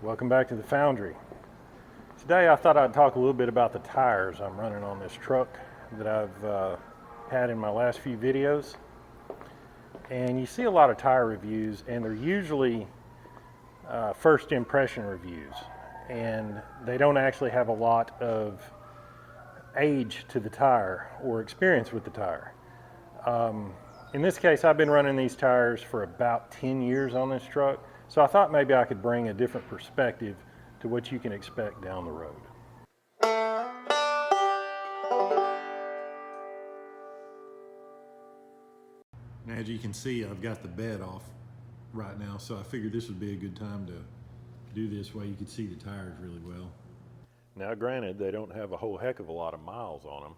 Welcome back to the Foundry. Today I thought I'd talk a little bit about the tires I'm running on this truck that I've had in my last few videos. And you see a lot of tire reviews, and they're usually first impression reviews, and they don't actually have a lot of age to the tire or experience with the tire. In this case, I've been running these tires for about 10 years on this truck, so I thought maybe I could bring a different perspective to what you can expect down the road. Now, as you can see, I've got the bed off right now, so I figured this would be a good time to do this way you could see the tires really well. Now, granted, they don't have a whole heck of a lot of miles on them,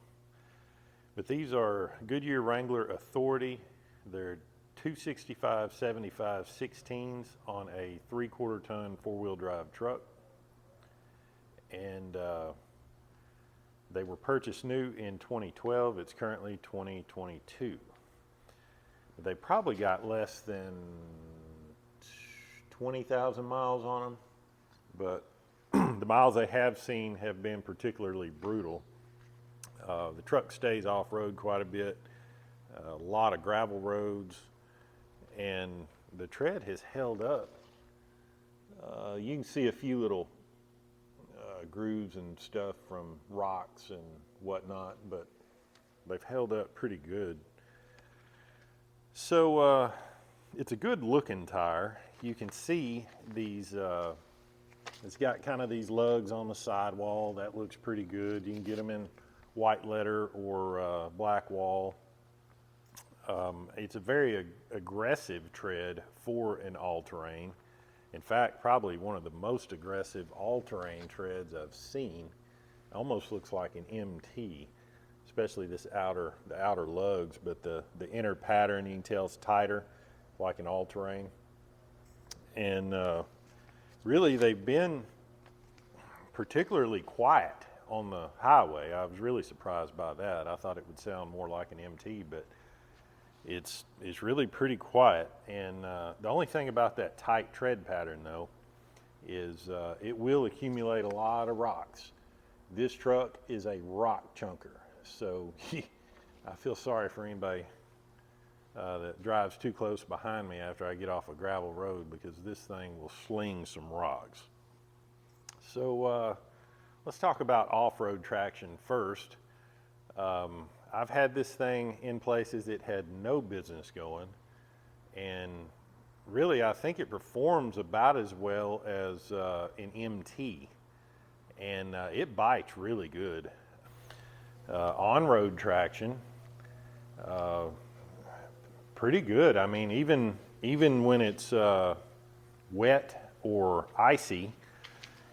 but these are Goodyear Wrangler Authority. They're 265/75 16s on a 3/4 ton four-wheel drive truck. And they were purchased new in 2012. It's currently 2022. They probably got less than 20,000 miles on them, but the miles they have seen have been particularly brutal. The truck stays off-road quite a bit, a lot of gravel roads, and the tread has held up. You can see a few little grooves and stuff from rocks and whatnot, but they've held up pretty good. So it's a good looking tire. You can see these, it's got kind of these lugs on the sidewall. That looks pretty good. You can get them in white leather or black wall. It's a very aggressive tread for an all-terrain. In fact, probably one of the most aggressive all-terrain treads I've seen. It almost looks like an MT, especially the outer lugs, but the inner pattern, you can tell it's tighter, like an all-terrain. And really, they've been particularly quiet on the highway. I was really surprised by that. I thought it would sound more like an MT, but it's really pretty quiet. And the only thing about that tight tread pattern, though, is it will accumulate a lot of rocks. This truck is a rock chunker, so I feel sorry for anybody that drives too close behind me after I get off a gravel road, because this thing will sling some rocks. So let's talk about off-road traction first. I've had this thing in places it had no business going, and really I think it performs about as well as an MT, and it bites really good. On-road traction, pretty good. I mean, even when it's wet or icy,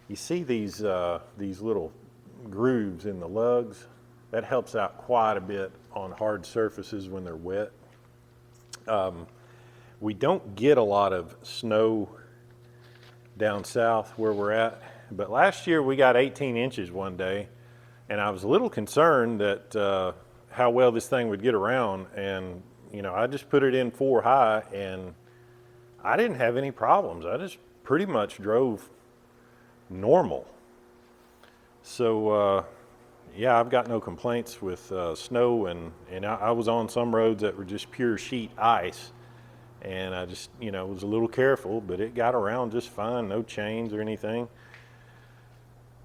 you see these little grooves in the lugs. That helps out quite a bit on hard surfaces when they're wet. We don't get a lot of snow down south where we're at, but last year we got 18 inches one day, and I was a little concerned that how well this thing would get around. And I just put it in 4 high, and I didn't have any problems. I just pretty much drove normal. So yeah, I've got no complaints with snow, and I was on some roads that were just pure sheet ice, and I just was a little careful, but it got around just fine, no chains or anything.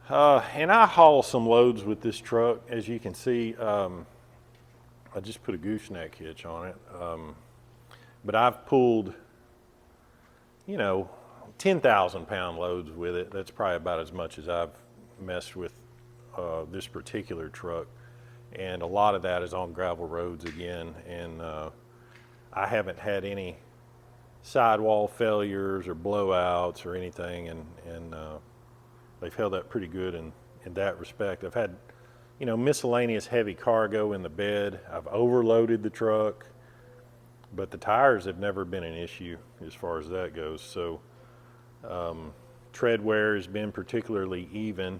And I haul some loads with this truck. As you can see, I just put a gooseneck hitch on it, but I've pulled 10,000 pound loads with it. That's probably about as much as I've messed with this particular truck, and a lot of that is on gravel roads again, and I haven't had any sidewall failures or blowouts or anything, and they've held up pretty good in that respect. I've had miscellaneous heavy cargo in the bed. I've overloaded the truck, but the tires have never been an issue as far as that goes. So tread wear has been particularly even.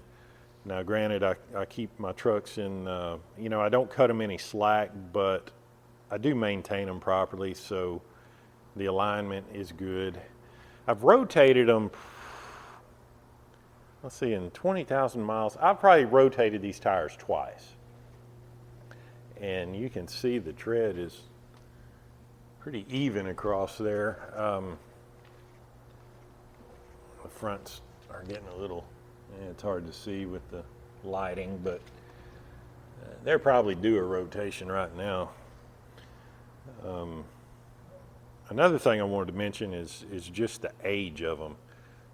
Now, granted, I keep my trucks in, I don't cut them any slack, but I do maintain them properly, so the alignment is good. I've rotated them let's see, in 20,000 miles, I've probably rotated these tires twice. And you can see the tread is pretty even across there. The fronts are getting a little, it's hard to see with the lighting, but they're probably due a rotation right now. Another thing I wanted to mention is just the age of them.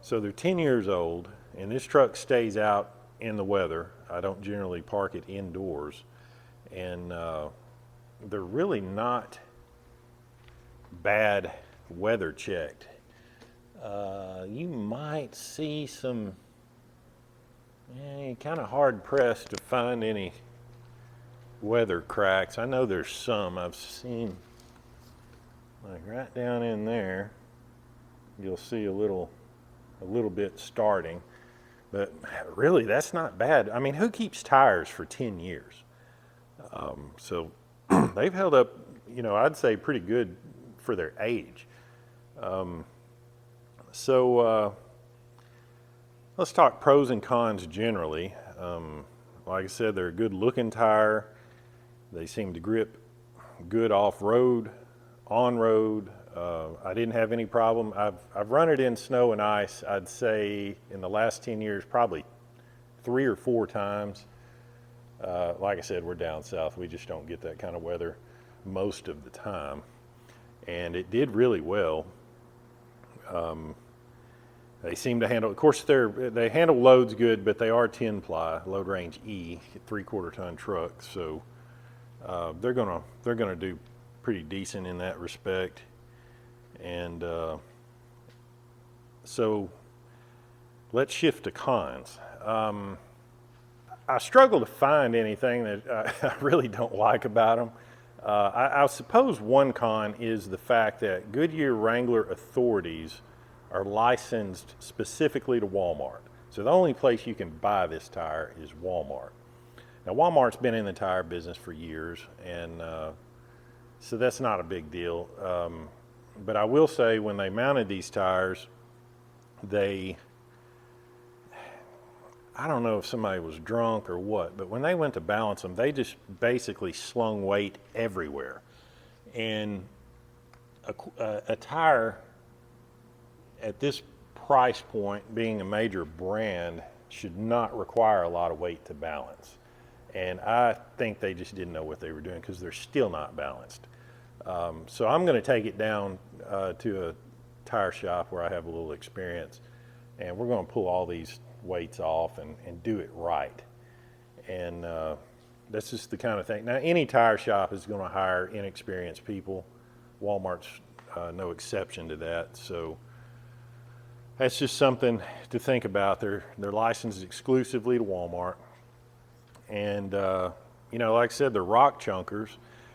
So they're 10 years old, and this truck stays out in the weather. I don't generally park it indoors. And they're really not bad weather checked. You might see some, kind of hard pressed to find any weather cracks. I know there's some. I've seen, like right down in there, you'll see a little bit starting. But really, that's not bad. I mean, who keeps tires for 10 years? So they've held up, I'd say pretty good for their age. Let's talk pros and cons generally. Like I said, they're a good looking tire. They seem to grip good off-road, on-road. I didn't have any problem. I've run it in snow and ice, I'd say in the last 10 years, probably 3 or 4 times. Like I said, we're down south. We just don't get that kind of weather most of the time. And it did really well. They seem to handle, of course, they handle loads good, but they are 10-ply, load range E, 3/4 ton trucks. So they're gonna do pretty decent in that respect. And so let's shift to cons. I struggle to find anything that I really don't like about them. I suppose one con is the fact that Goodyear Wrangler Authorities are licensed specifically to Walmart. So the only place you can buy this tire is Walmart. Now Walmart's been in the tire business for years, and so that's not a big deal. But I will say when they mounted these tires, I don't know if somebody was drunk or what, but when they went to balance them, they just basically slung weight everywhere. And a tire at this price point, being a major brand, should not require a lot of weight to balance. And I think they just didn't know what they were doing, because they're still not balanced. So I'm going to take it down to a tire shop where I have a little experience, and we're going to pull all these weights off and do it right. And that's just the kind of thing. Now, any tire shop is going to hire inexperienced people. Walmart's no exception to that. So that's just something to think about. They're licensed exclusively to Walmart. And, like I said, they're rock chunkers.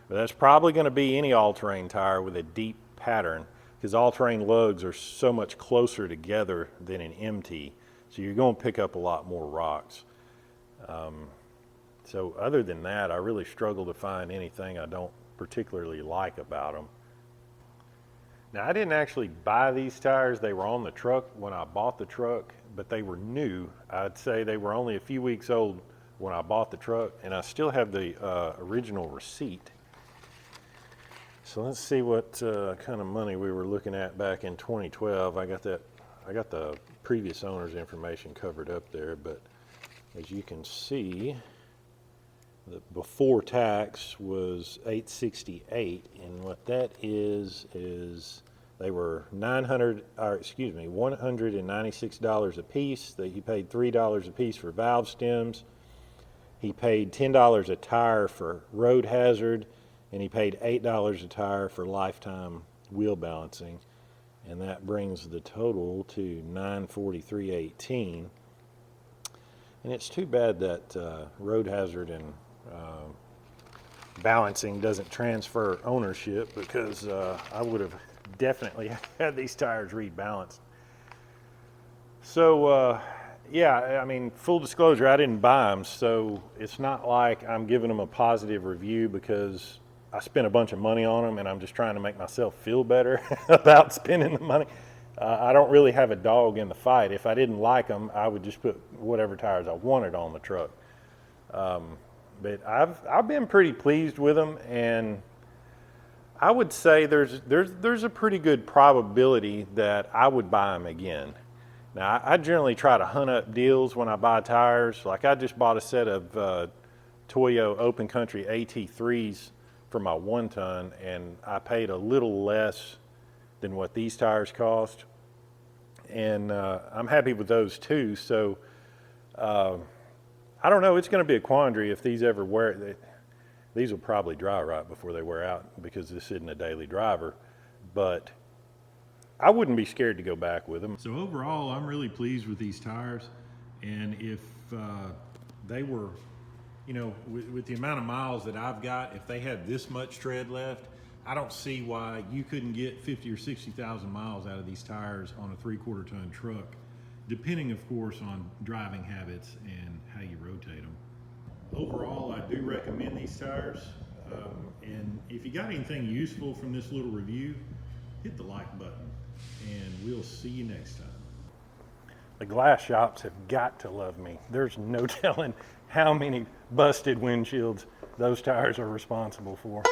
But that's probably going to be any all-terrain tire with a deep pattern, because all-terrain lugs are so much closer together than an MT. So you're going to pick up a lot more rocks. So other than that, I really struggle to find anything I don't particularly like about them. Now, I didn't actually buy these tires. They were on the truck when I bought the truck, but they were new. I'd say they were only a few weeks old when I bought the truck, and I still have the original receipt. So let's see what kind of money we were looking at back in 2012. I got the previous owner's information covered up there, but as you can see, the before tax was $868, and what that is they were $196 a piece. He paid $3 a piece for valve stems. He paid $10 a tire for road hazard, and he paid $8 a tire for lifetime wheel balancing, and that brings the total to $943.18. And it's too bad that road hazard and balancing doesn't transfer ownership, because I would have definitely had these tires rebalanced. So yeah, I mean, full disclosure, I didn't buy them, so it's not like I'm giving them a positive review because I spent a bunch of money on them and I'm just trying to make myself feel better about spending the money. I don't really have a dog in the fight. If I didn't like them, I would just put whatever tires I wanted on the truck. But I've been pretty pleased with them, and I would say there's a pretty good probability that I would buy them again. Now, I generally try to hunt up deals when I buy tires. Like I just bought a set of Toyo Open Country AT3s for my 1-ton, and I paid a little less than what these tires cost. And I'm happy with those too. So I don't know, it's going to be a quandary if these ever wear. These will probably dry right before they wear out because this isn't a daily driver, but I wouldn't be scared to go back with them. So overall, I'm really pleased with these tires. And if they were, you know, with the amount of miles that I've got, if they had this much tread left, I don't see why you couldn't get 50 or 60,000 miles out of these tires on a 3/4 ton truck, depending of course on driving habits and how you rotate them. Overall, I do recommend these tires. And if you got anything useful from this little review, hit the like button, and we'll see you next time. The glass shops have got to love me. There's no telling how many busted windshields those tires are responsible for.